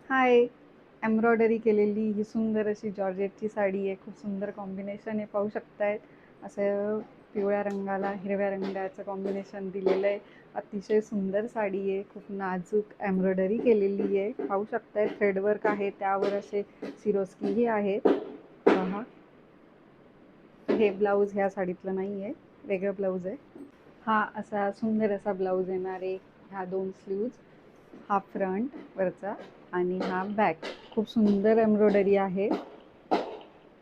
हाय, embroidery केलेली ही सुंदर अशी जॉर्जेटची साडी आहे. खूप सुंदर कॉम्बिनेशन आहे, पाहू शकताय. असं पिवळ्या रंगाला हिरव्या रंगाचं कॉम्बिनेशन दिलेलं आहे. अतिशय सुंदर साडी आहे. खूप नाजूक एम्ब्रॉयडरी केलेली आहे, पाहू शकताय. थ्रेडवर्क आहे, त्यावर असे सिरोस्कीही आहेत. पहा, हे ब्लाऊज ह्या साडीतलं नाही आहे, वेगळं ब्लाऊज आहे. हा असा सुंदर असा ब्लाऊज येणार आहे. ह्या 2 स्लीव्ज, हा फ्रंट वरचा आणि हा बॅक. खूप सुंदर एम्ब्रॉयडरी आहे.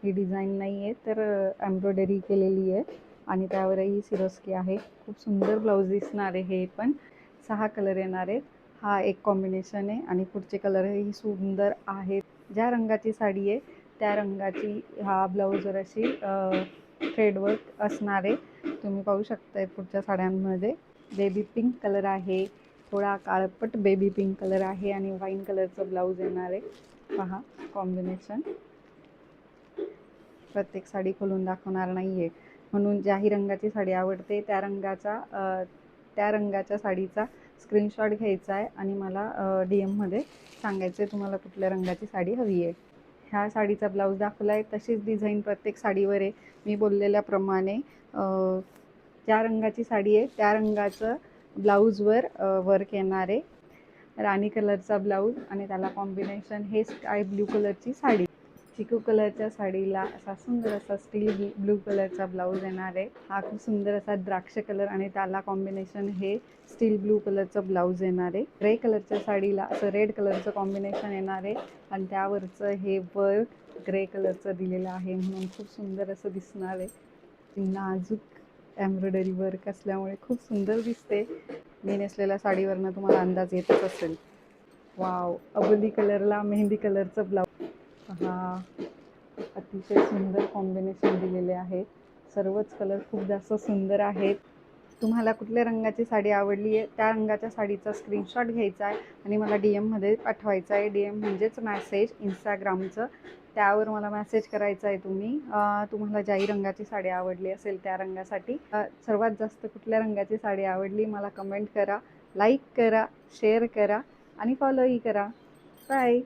ही डिझाईन नाही आहे, तर एम्ब्रॉयडरी केलेली आहे आणि त्यावरही सिरोस्की आहे. खूप सुंदर ब्लाऊज दिसणार आहे. हे पण 6 कलर येणार आहेत. हा एक कॉम्बिनेशन आहे आणि पुढचे कलरही सुंदर आहेत. ज्या रंगाची साडी आहे त्या रंगाची हा ब्लाऊजवर अशी थ्रेडवर्क असणार आहे. तुम्ही पाहू शकताय. पुढच्या साड्यांमध्ये बेबी पिंक कलर आहे, थोडा काळपट बेबी पिंक कलर आहे आणि वाईन कलरचं ब्लाऊज येणार आहे. पहा कॉम्बिनेशन. प्रत्येक साडी खोलून दाखवणार नाही आहे, म्हणून ज्याही रंगाची साडी आवडते त्या रंगाच्या साडीचा स्क्रीनशॉट घ्यायचा आहे आणि मला DM मध्ये सांगायचं आहे तुम्हाला कुठल्या रंगाची साडी हवी आहे. ह्या साडीचा ब्लाऊज दाखवला आहे, तशीच डिझाईन प्रत्येक साडीवर आहे. मी बोललेल्याप्रमाणे ज्या रंगाची साडी आहे त्या रंगाचं ब्लाऊजवर वर्क येणार आहे. राणी कलरचा ब्लाऊज आणि त्याला कॉम्बिनेशन हे स्काय ब्ल्यू कलरची साडी. चिकू कलरच्या साडीला असा सुंदर असा स्टील ब्लू कलरचा ब्लाऊज येणार आहे. हा खूप सुंदर असा द्राक्ष कलर आणि त्याला कॉम्बिनेशन हे स्टील ब्लू कलरचं ब्लाऊज येणार आहे. ग्रे कलरच्या साडीला असं रेड कलरचं कॉम्बिनेशन येणार आहे आणि त्यावरचं हे वर्क ग्रे कलरचं दिलेलं आहे, म्हणून खूप सुंदर असं दिसणार आहे. नाजूक एम्ब्रॉयडरी वर्क असल्यामुळे खूप सुंदर दिसते. मी नेसलेल्या साडीवरनं तुम्हाला अंदाज येतच असेल. वाव, अबोली कलरला मेहंदी कलरचं ब्लाऊज. हा अतिशय सुंदर कॉम्बिनेशन दिलेले आहे. सर्वच कलर खूप जास्त सुंदर आहेत. तुम्हाला कुठल्या रंगाची साडी आवडली आहे त्या रंगाच्या साडीचा स्क्रीनशॉट घ्यायचा आहे आणि मला DM मध्ये पाठवायचा आहे. DM म्हणजेच मॅसेज इंस्टाग्रामचं. त्यावर मला मेसेज करायचा आहे तुम्हाला ज्याही रंगाची साडी आवडली असेल त्या रंगासाठी. सर्वात जास्त कुठल्या रंगाची साडी आवडली मला कमेंट करा, लाईक करा, शेअर करा आणि फॉलोही करा. बाय.